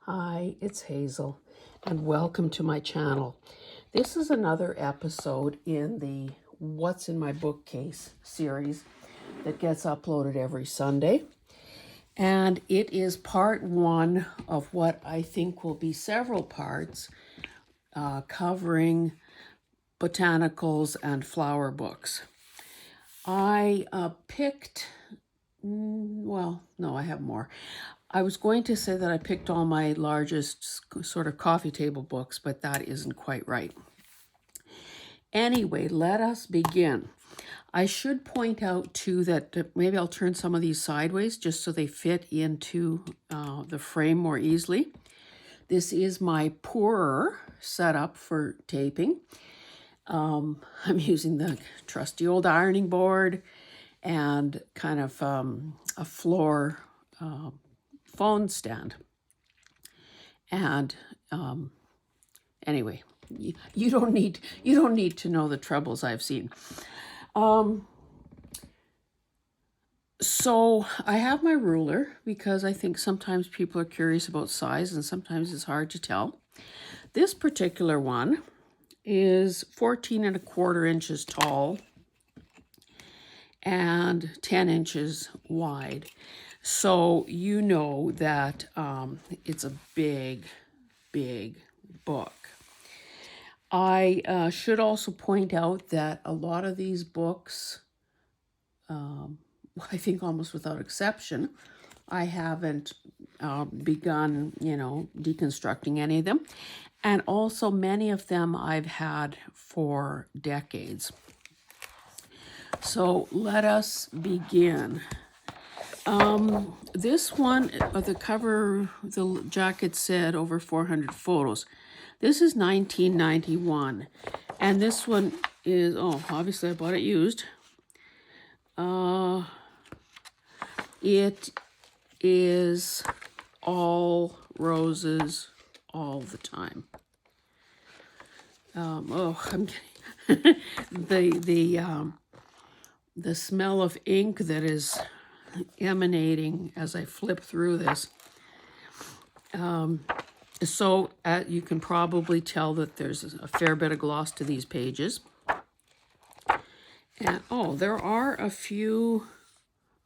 Hi, it's Hazel, and welcome to my channel. This is another episode in the What's in My Bookcase series that gets uploaded every Sunday. And it is part one of what I think will be several parts covering botanicals and flower books. I picked, well, no, I have more. I was going to say that I picked all my largest sort of coffee table books, but that isn't quite right. Anyway, let us begin. I should point out too that maybe I'll turn some of these sideways just so they fit into the frame more easily. This is my pourer setup for taping. I'm using the trusty old ironing board and kind of a floor phone stand. And anyway, you don't need to know the troubles I've seen. So I have my ruler because I think sometimes people are curious about size and sometimes it's hard to tell. This particular one is 14¼ inches tall and 10 inches wide. So you know that it's a big book. I should also point out that a lot of these books, I think almost without exception, I haven't begun, deconstructing any of them. And also many of them I've had for decades. So let us begin. This one, the cover, the jacket said over 400 photos. This is 1991. And this one is, obviously I bought it used. It is all roses all the time. I'm getting the smell of ink that is emanating as I flip through this. So you can probably tell that there's a fair bit of gloss to these pages. And there are a few.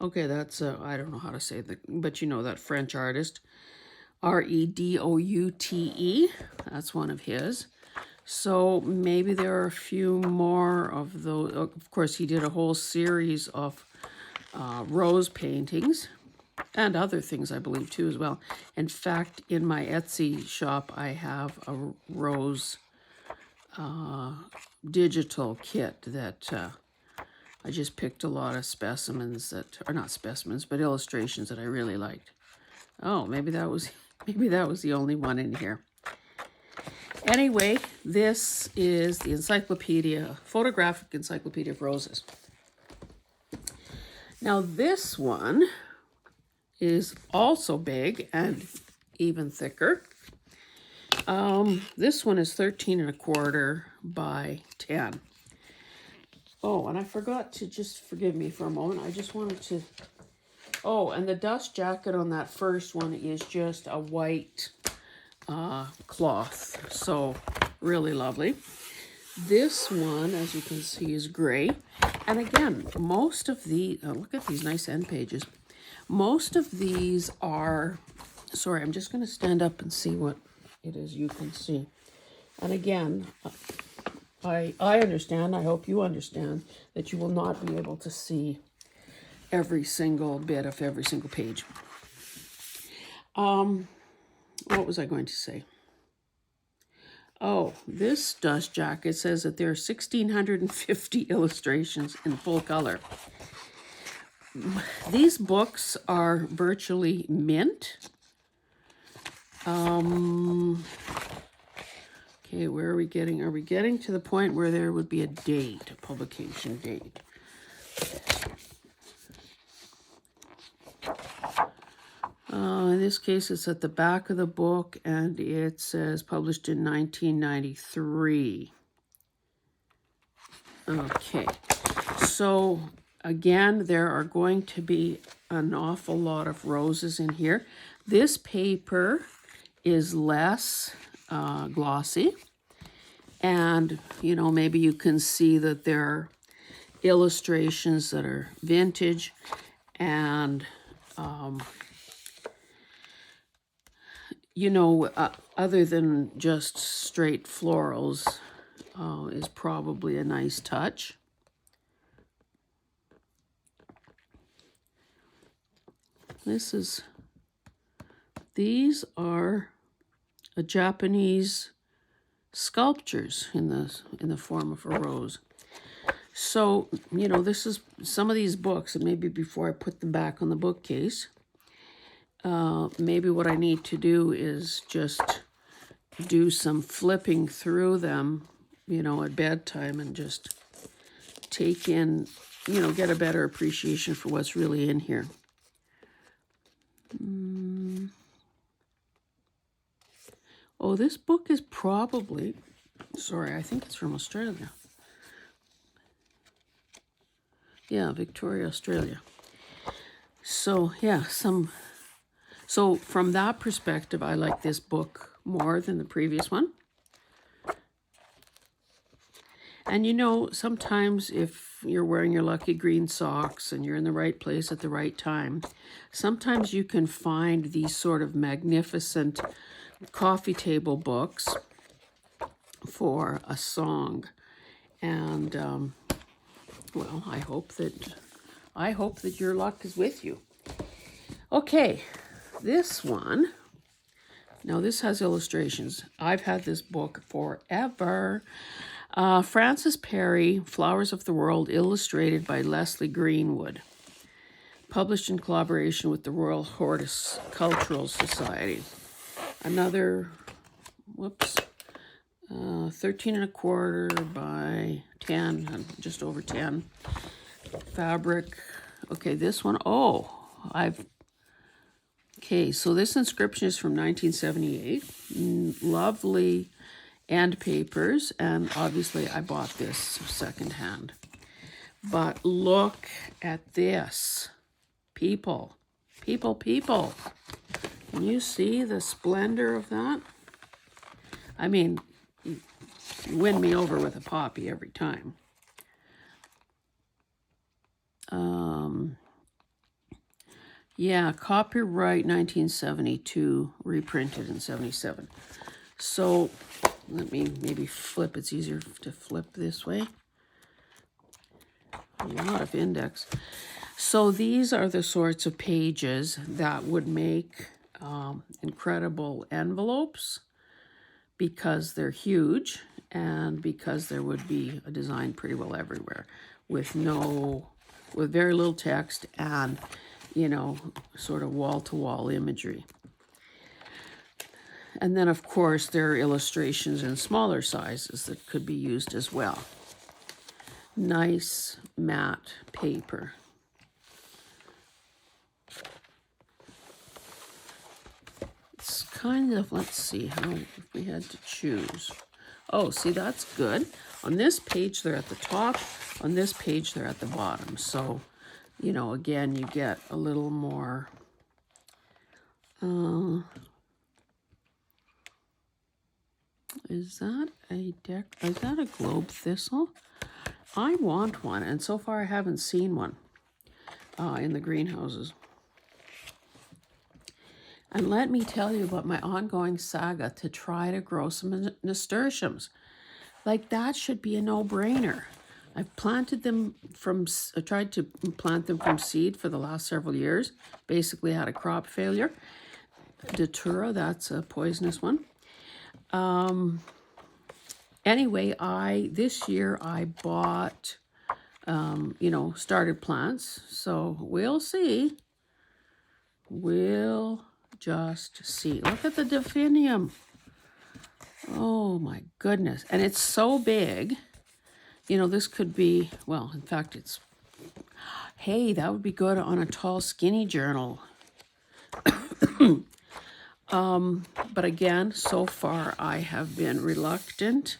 Okay, that's I don't know how to say that, but you know that French artist, Redoute. That's one of his. So maybe there are a few more of those. Of course, he did a whole series of rose paintings and other things, I believe, too, as well. In fact, in my Etsy shop, I have a rose digital kit that I just picked a lot of specimens that are not specimens, but illustrations that I really liked. Oh, maybe that was the only one in here. Anyway, this is the photographic encyclopedia of roses. Now this one is also big and even thicker. This one is 13¼ by 10. Oh, and I forgot to, just forgive me for a moment. I just wanted to, and the dust jacket on that first one is just a white cloth. So really lovely. This one, as you can see, is gray. And again, most of the, look at these nice end pages. Most of these are, sorry, I'm just going to stand up and see what it is you can see. And again, I understand, I hope you understand, that you will not be able to see every single bit of every single page. What was I going to say? This dust jacket says that there are 1,650 illustrations in full color. These books are virtually mint. Okay, where are we getting? Are we getting to the point where there would be a date, a publication date? In this case, it's at the back of the book, and it says published in 1993. Okay, so again, there are going to be an awful lot of roses in here. This paper is less glossy. And, you know, maybe you can see that there are illustrations that are vintage and, you know, other than just straight florals, is probably a nice touch. These are a Japanese sculptures in the form of a rose. So, you know, this is some of these books, and maybe before I put them back on the bookcase, maybe what I need to do is just do some flipping through them, you know, at bedtime, and just take in, you know, get a better appreciation for what's really in here. Oh, this book is probably, sorry, I think it's from Australia. Yeah, Victoria, Australia. So, yeah, so from that perspective, I like this book more than the previous one. And you know, sometimes if you're wearing your lucky green socks and you're in the right place at the right time, sometimes you can find these sort of magnificent coffee table books for a song. And, well, I hope that your luck is with you. Okay, this one, now this has illustrations. I've had this book forever. Frances Perry, Flowers of the World, illustrated by Leslie Greenwood. Published in collaboration with the Royal Horticultural Society. Another, 13 1/4 by 10, just over 10. Fabric. Okay, this one, okay, so this inscription is from 1978. Lovely end papers, and obviously I bought this secondhand. But look at this. People. Can you see the splendor of that? I mean, you win me over with a poppy every time. Yeah, copyright 1972, reprinted in 77. So let me maybe flip. It's easier to flip this way. A lot of index. So these are the sorts of pages that would make incredible envelopes, because they're huge and because there would be a design pretty well everywhere with very little text and, you know, sort of wall-to-wall imagery. And then, of course, there are illustrations in smaller sizes that could be used as well. Nice matte paper. It's kind of, let's see how, if we had to choose. Oh, see, that's good. On this page, they're at the top. On this page, they're at the bottom. So, you know, again, you get a little more... Is that a globe thistle? I want one, and so far I haven't seen one in the greenhouses. And let me tell you about my ongoing saga to try to grow some nasturtiums. Like, that should be a no-brainer. I've planted them I tried to plant them from seed for the last several years. Basically had a crop failure. Datura, that's a poisonous one. Anyway, this year I bought, you know, started plants. So we'll see. We'll just see. Look at the delphinium. Oh my goodness. And it's so big. You know, this could be, well, in fact, hey, that would be good on a tall, skinny journal. But again, so far I have been reluctant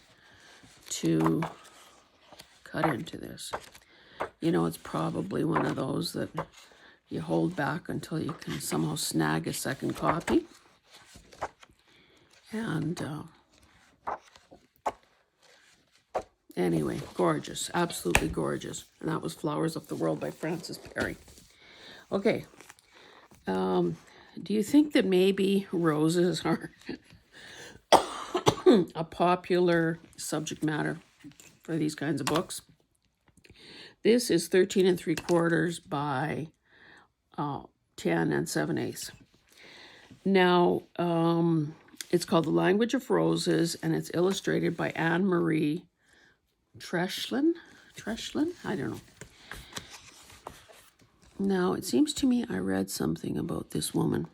to cut into this. You know, it's probably one of those that you hold back until you can somehow snag a second copy. And anyway, gorgeous, absolutely gorgeous. And that was Flowers of the World by Frances Perry. Okay, do you think that maybe roses are a popular subject matter for these kinds of books? This is 13 3/4 by 10 7/8. Now, it's called The Language of Roses, and it's illustrated by Anne-Marie Treslin? I don't know. Now, it seems to me I read something about this woman.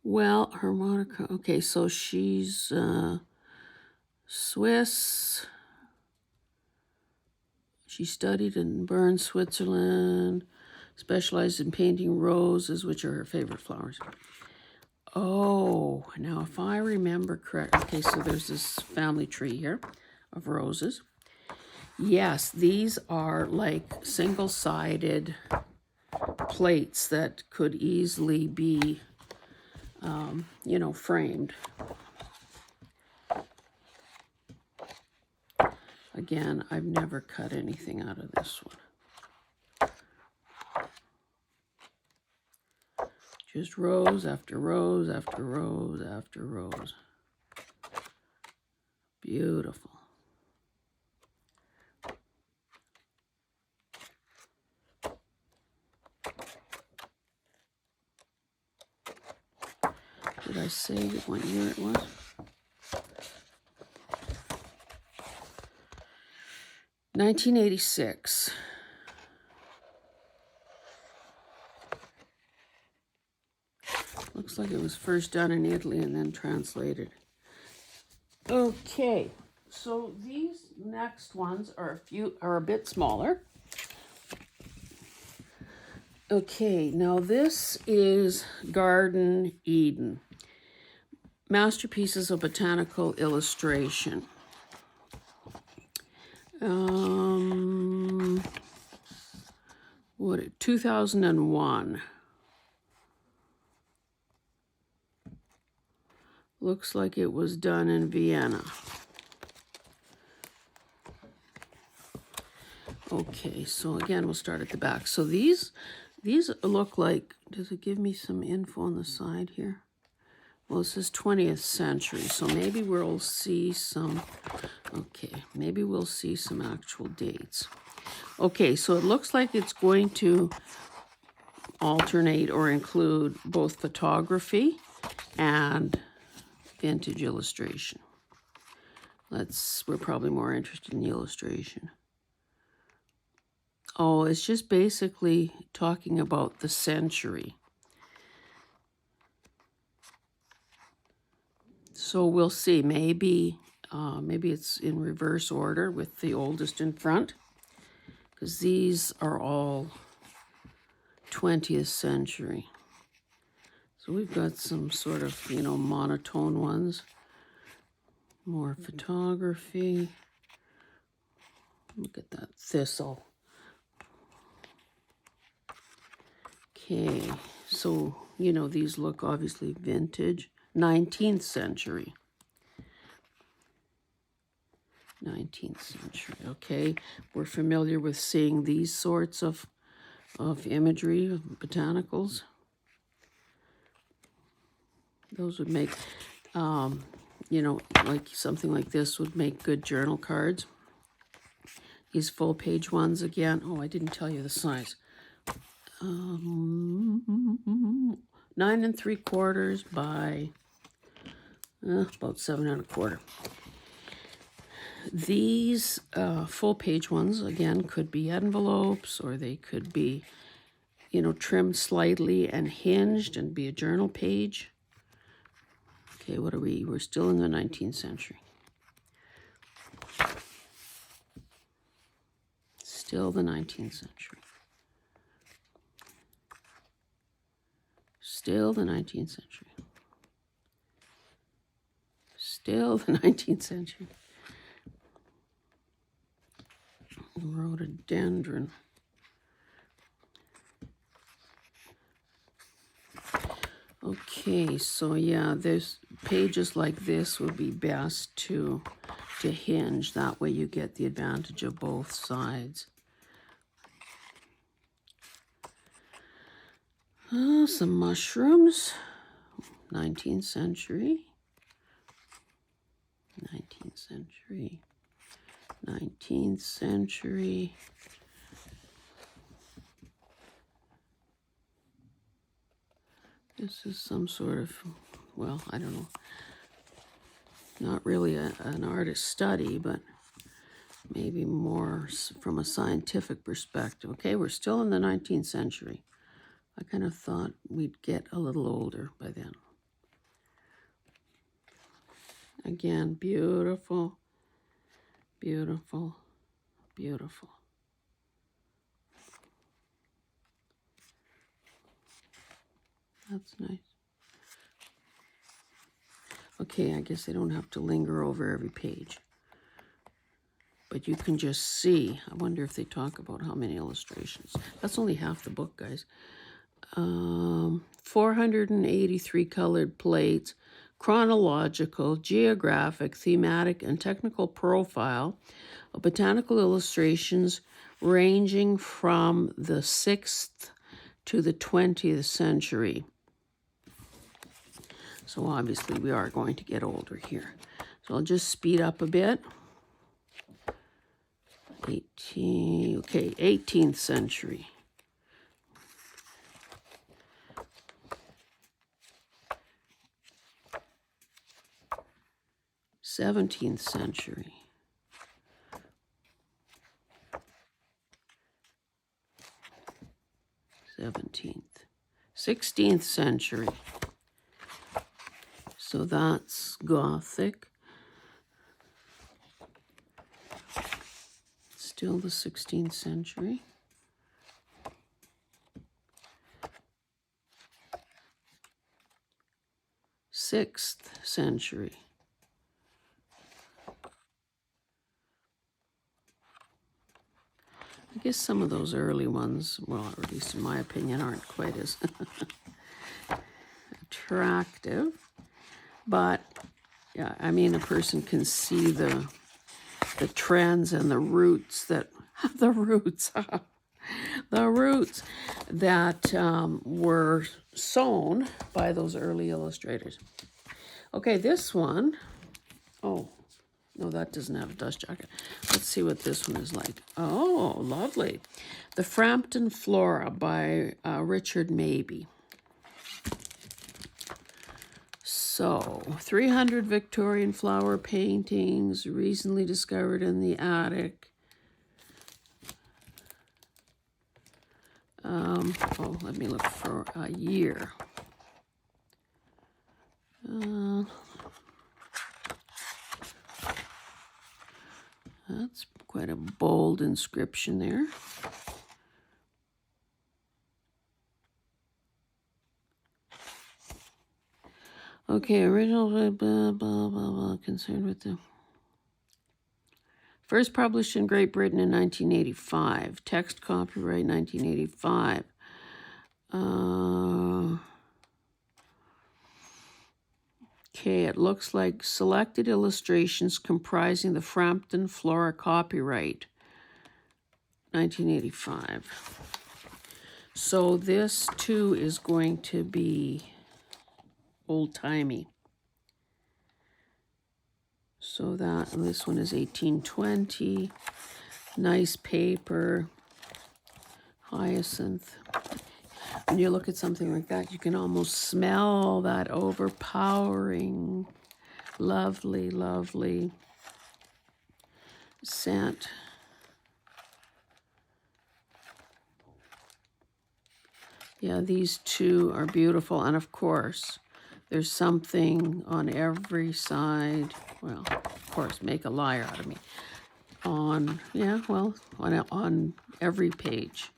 Well, her moniker, okay, so she's Swiss. She studied in Bern, Switzerland, specialized in painting roses, which are her favorite flowers. Oh, now if I remember correct, okay, so there's this family tree here of roses. Yes, these are like single-sided plates that could easily be, framed. Again, I've never cut anything out of this one. Just rows after rows after rows after rows. Beautiful. Did I say what year it was? $1986. Looks like it was first done in Italy and then translated. Okay, so these next ones are a bit smaller. Okay, now this is Garden Eden. Masterpieces of Botanical Illustration. 2001. Looks like it was done in Vienna. Okay, so again, we'll start at the back. So these look like, does it give me some info on the side here? Well, it says 20th century, so maybe we'll see some, maybe we'll see some actual dates. Okay, so it looks like it's going to alternate or include both photography and vintage illustration. We're probably more interested in the illustration. Oh, it's just basically talking about the century. So we'll see. Maybe it's in reverse order with the oldest in front, because these are all 20th century. So we've got some sort of, monotone ones. More photography. Look at that thistle. Okay, so, these look obviously vintage. 19th century. 19th century, okay. We're familiar with seeing these sorts of imagery, of botanicals. Those would make, like something like this would make good journal cards. These full page ones again. Oh, I didn't tell you the size. 9 3/4 by about 7 1/4. These full page ones, again, could be envelopes, or they could be, trimmed slightly and hinged and be a journal page. Okay, what are we? We're still in the 19th century. Still the 19th century. Still the 19th century. Still the 19th century. Rhododendron. Okay, so yeah, there's pages like this would be best to hinge. That way you get the advantage of both sides. Some mushrooms, 19th century, 19th century, 19th century. This is some sort of, well, I don't know, not really an artist study, but maybe more from a scientific perspective. Okay, we're still in the 19th century. I kind of thought we'd get a little older by then. Again, beautiful, beautiful, beautiful. That's nice. Okay, I guess I don't have to linger over every page. But you can just see. I wonder if they talk about how many illustrations. That's only half the book, guys. 483 colored plates, chronological, geographic, thematic, and technical profile of botanical illustrations ranging from the 6th to the 20th century. So obviously we are going to get older here. So I'll just speed up a bit. 18th century. 17th century. 16th century. So that's Gothic. Still the 16th century. Sixth century. I guess some of those early ones, well, or at least in my opinion, aren't quite as attractive. But yeah, I mean, a person can see the trends and the roots that the roots that were sown by those early illustrators. Okay, this one, oh, no, that doesn't have a dust jacket. Let's see what this one is like. Oh, lovely. The Frampton Flora by Richard Mabey. So, 300 Victorian flower paintings recently discovered in the attic. Oh, let me look for a year. That's quite a bold inscription there. Okay, original blah, blah, blah, blah, concerned with the first published in Great Britain in 1985. Text copyright 1985. Okay, it looks like selected illustrations comprising the Frampton Flora copyright 1985. So this too is going to be old-timey. So this one is 1820. Nice paper. Hyacinth. When you look at something like that, you can almost smell that overpowering, lovely, lovely scent. Yeah, these two are beautiful. And of course, there's something on every side. Well, of course, make a liar out of me. On every page.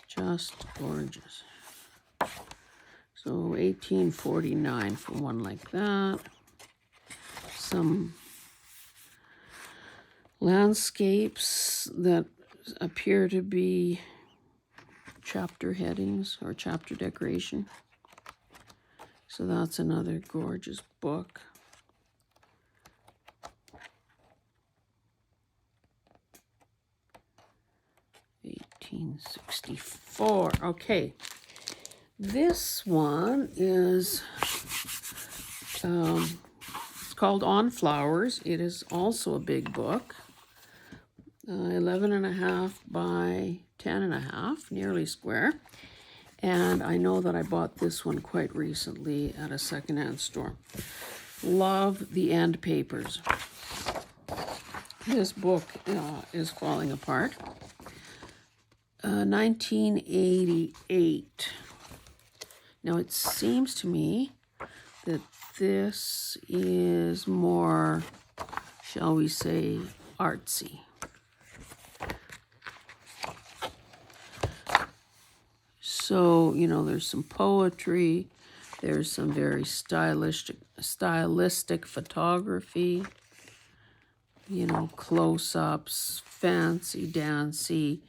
Just gorgeous. So 1849 for one like that. Some landscapes that appear to be chapter headings or chapter decoration. So that's another gorgeous book. $18.64. Okay. This one is it's called On Flowers. It is also a big book. 11.5 by 10.5, nearly square. And I know that I bought this one quite recently at a secondhand store. Love the end papers. This book is falling apart. 1988. Now it seems to me that this is more, shall we say, artsy. So, you know, there's some poetry, there's some very stylistic photography, you know, close-ups, fancy dancy,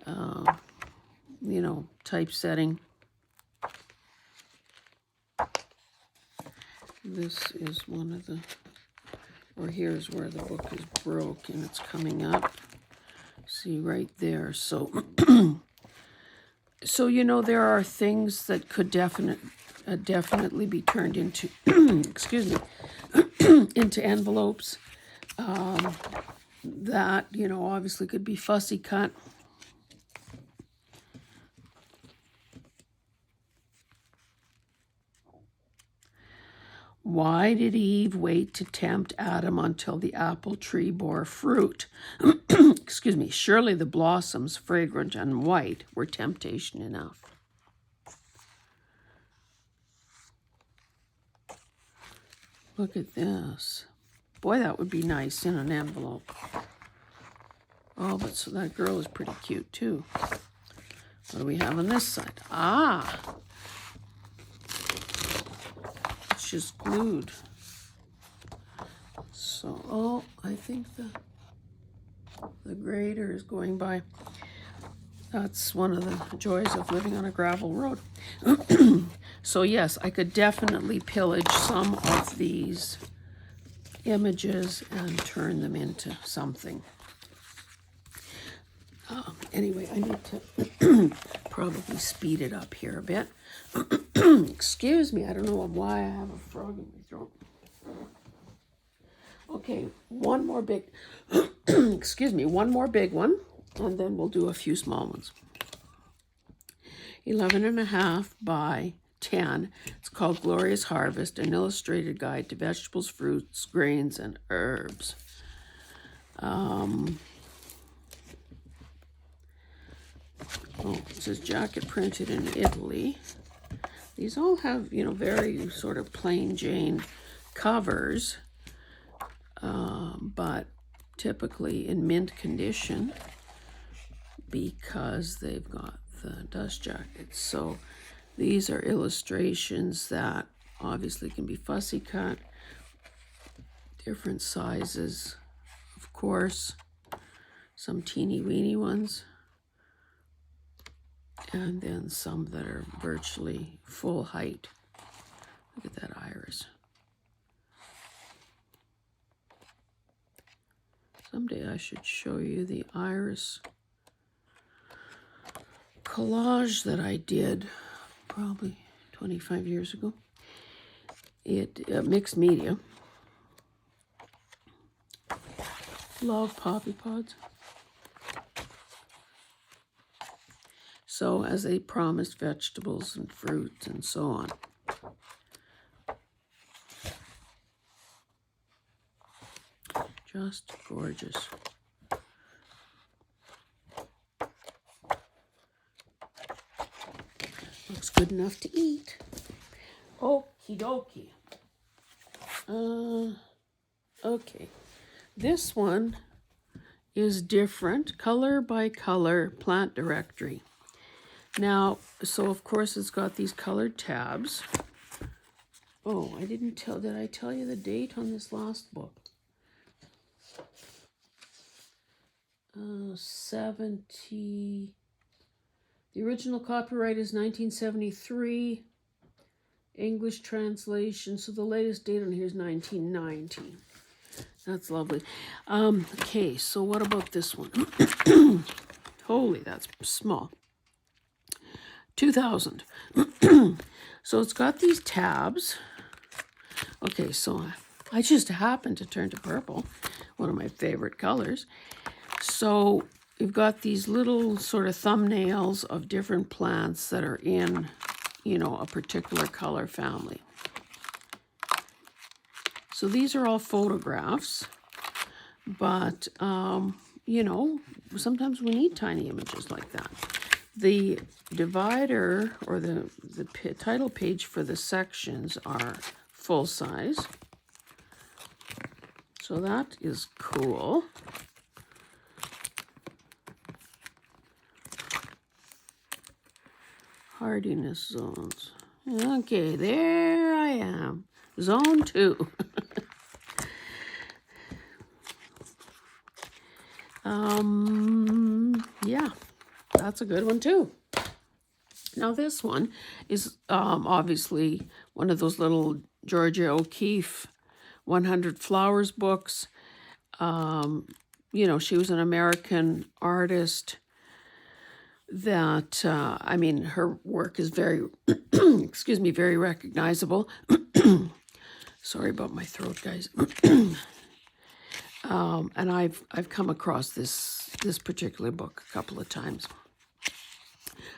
you know, typesetting. This is one of the, or here's where the book is broke and it's coming up. See right there. So, so you know, there are things that could definitely be turned into, excuse me, into envelopes. That, you know, obviously could be fussy cut. Why did Eve wait to tempt Adam until the apple tree bore fruit? Excuse me. Surely the blossoms, fragrant and white, were temptation enough. Look at this. Boy, that would be nice in an envelope. Oh, but so that girl is pretty cute too. What do we have on this side? Ah! It's just glued. So, oh, I think the grader is going by. That's one of the joys of living on a gravel road. So yes, I could definitely pillage some of these images and turn them into something. Anyway, I need to probably speed it up here a bit. Excuse me, I don't know why I have a frog in my throat. Okay, one more big, excuse me, one more big one, and then we'll do a few small ones. 11.5 by 10. It's called Glorious Harvest, an illustrated guide to vegetables, fruits, grains, and herbs. Oh, it says jacket printed in Italy. These all have, you know, very sort of plain Jane covers, but typically in mint condition because they've got the dust jackets. So these are illustrations that obviously can be fussy cut, different sizes, of course, some teeny weeny ones, and then some that are virtually full height. Look at that iris. Someday I should show you the iris collage that I did probably 25 years ago. It mixed media. Love poppy pods. So as they promised, vegetables and fruits and so on. Just gorgeous. Looks good enough to eat. Okie dokie. Okay. This one is different. Color by color plant directory. Now, so of course it's got these colored tabs. Oh, I didn't tell, did I tell you the date on this last book? 70, The original copyright is 1973. English translation, so the latest date on here is 1990. That's lovely. Okay, so what about this one? Holy, that's small. 2000. So it's got these tabs. Okay, so I just happened to turn to purple, one of my favorite colors. So we've got these little sort of thumbnails of different plants that are in, you know, a particular color family. So these are all photographs, but, you know, sometimes we need tiny images like that. The divider or the title page for the sections are full size. So that is cool. Hardiness zones. Okay, there I am. Zone 2. Yeah, that's a good one too. Now this one is obviously one of those little Georgia O'Keeffe 100 Flowers books. You know, she was an American artist that, I mean, her work is very, excuse me, very recognizable. Sorry about my throat, guys. And I've come across this particular book a couple of times.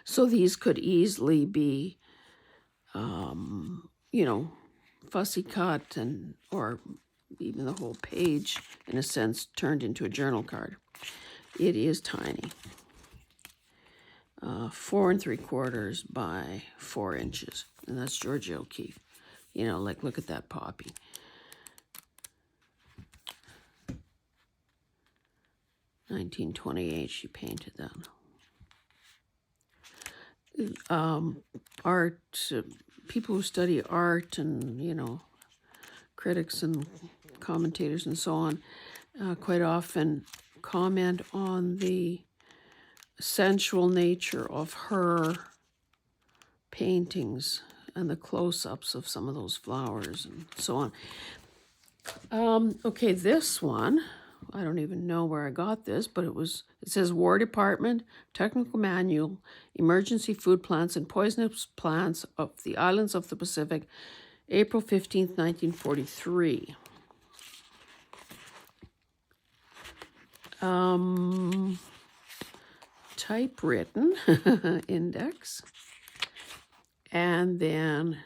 So these could easily be, you know, fussy cut and or even the whole page, in a sense, turned into a journal card. It is tiny. 4 3/4 by 4 inches, and that's Georgia O'Keeffe. You know, like look at that poppy. (1928) she painted that. Art, people who study art and, you know, critics and commentators and so on, quite often comment on the sensual nature of her paintings and the close-ups of some of those flowers and so on. Okay, this one, I don't even know where I got this, but it says War Department, Technical Manual, Emergency Food Plants and Poisonous Plants of the Islands of the Pacific, April 15th, 1943. Typewritten index. And then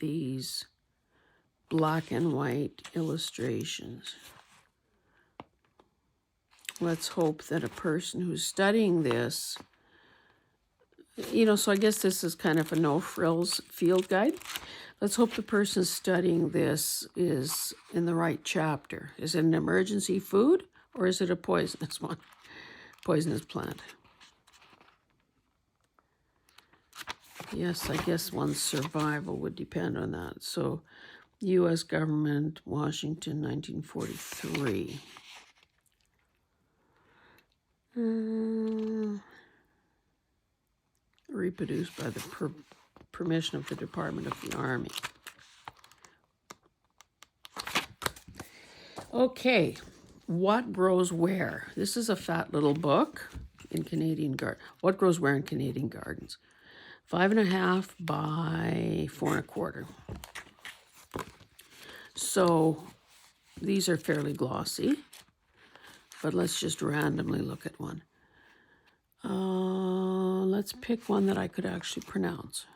these black and white illustrations. Let's hope that a person who's studying this, you know, so I guess this is kind of a no-frills field guide. Let's hope the person studying this is in the right chapter. Is it an emergency food or is it a poisonous one? Poisonous plant. Yes, I guess one's survival would depend on that. So, U.S. government, Washington, 1943. Reproduced by the permission of the Department of the Army. Okay, what grows where? This is a fat little book in Canadian garden. What grows where in Canadian gardens? 5.5 by 4 1/4. So these are fairly glossy, but let's just randomly look at one. Let's pick one that I could actually pronounce.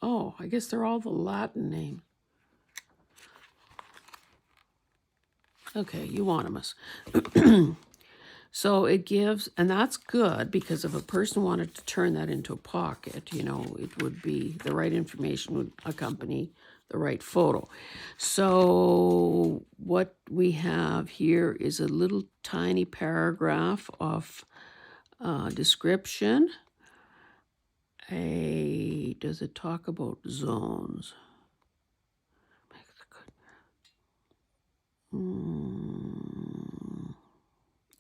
Oh, I guess they're all the Latin name. Okay, euonymus. So it gives, and that's good because if a person wanted to turn that into a pocket, you know, it would be, the right information would accompany the right photo. So what we have here is a little tiny paragraph of description. Does it talk about zones?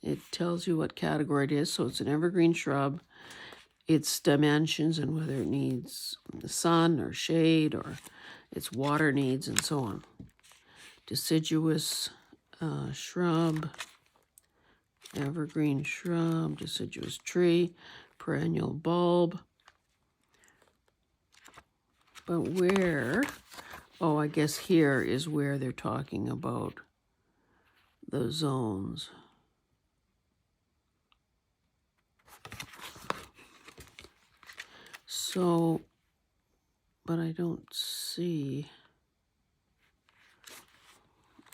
It tells you what category it is. So it's an evergreen shrub. its dimensions and whether it needs the sun or shade or its water needs and so on. Deciduous shrub, evergreen shrub, deciduous tree, perennial bulb. But where, oh, I guess here is where they're talking about the zones. So, but I don't see.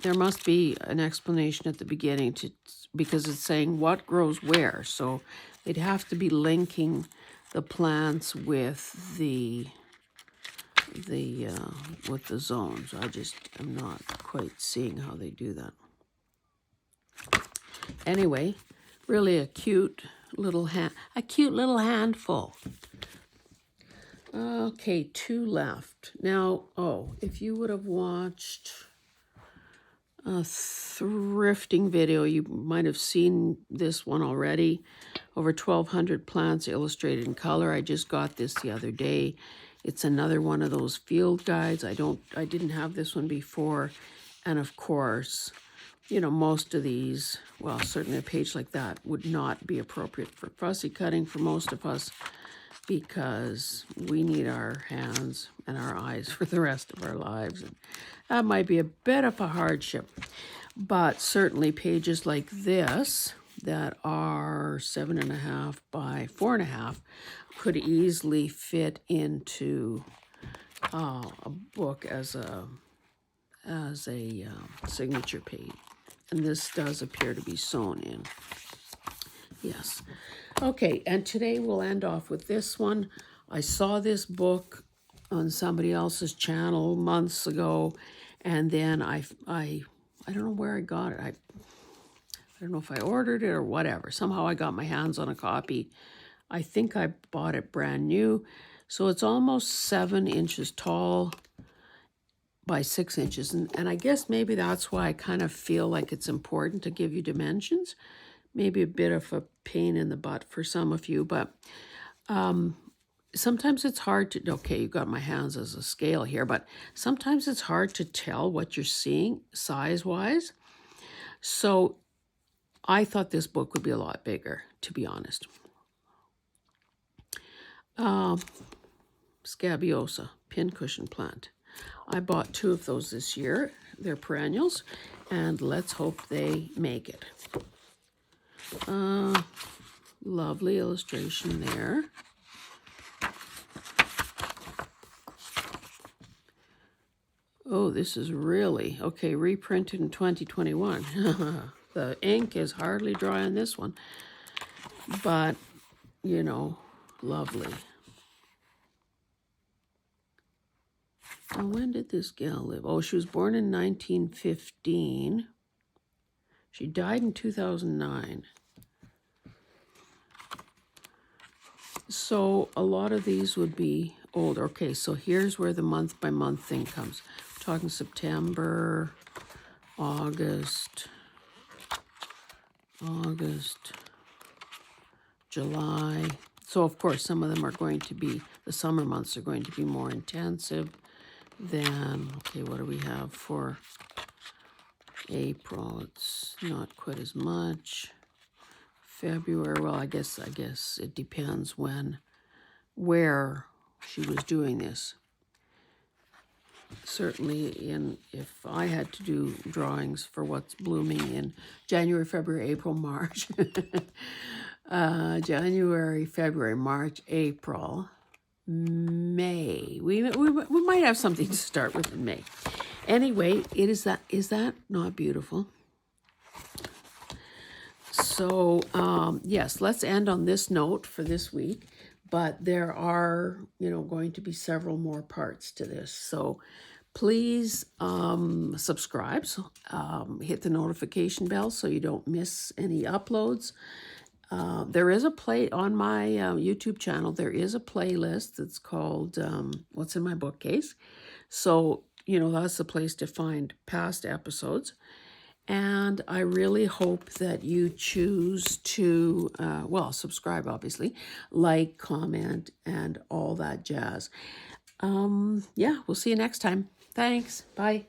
There must be an explanation at the beginning because it's saying what grows where. So they'd have to be linking the plants with the zones. I just am not quite seeing how they do that. Anyway, really a cute little handful. Okay, 2 left. Now, if you would have watched a thrifting video, you might have seen this one already. Over 1,200 plants illustrated in color. I just got this the other day. It's another one of those field guides. I didn't have this one before. And of course, most of these, well, certainly a page like that would not be appropriate for fussy cutting for most of us because we need our hands and our eyes for the rest of our lives. And that might be a bit of a hardship. But certainly pages like this that are 7.5 by 4.5 could easily fit into a book as a signature page. And this does appear to be sewn in. Yes. Okay, and today we'll end off with this one. I saw this book on somebody else's channel months ago, and then I don't know where I got it. I don't know if I ordered it or whatever. Somehow I got my hands on a copy. I think I bought it brand new. So it's almost 7 inches tall by 6 inches. And I guess maybe that's why I kind of feel like it's important to give you dimensions. Maybe a bit of a pain in the butt for some of you, but sometimes it's hard to, okay, you got my hands as a scale here, but sometimes it's hard to tell what you're seeing size-wise. So I thought this book would be a lot bigger, to be honest. Scabiosa, pincushion plant. I bought 2 of those this year. They're perennials, and let's hope they make it. Lovely illustration there. Oh, this is really, okay, reprinted in 2021. The ink is hardly dry on this one, but, lovely. Now, when did this gal live? Oh, she was born in 1915. She died in 2009. So a lot of these would be old. Okay, so here's where the month-by-month thing comes. We're talking September, August, July. So, of course, some of them are going to be, the summer months are going to be more intensive than, okay, what do we have for April? It's not quite as much. February, well, I guess it depends where she was doing this. Certainly if I had to do drawings for what's blooming in January, February, April, March, January, February, March, April, May. We might have something to start with in May. Anyway, is that not beautiful? So, yes, let's end on this note for this week. But there are, going to be several more parts to this. So please subscribe, hit the notification bell so you don't miss any uploads. There is on my YouTube channel, there is a playlist that's called What's in My Bookcase. So, that's the place to find past episodes. And I really hope that you choose to, well, subscribe, obviously, like, comment, and all that jazz. Yeah, we'll see you next time. Thanks. Bye.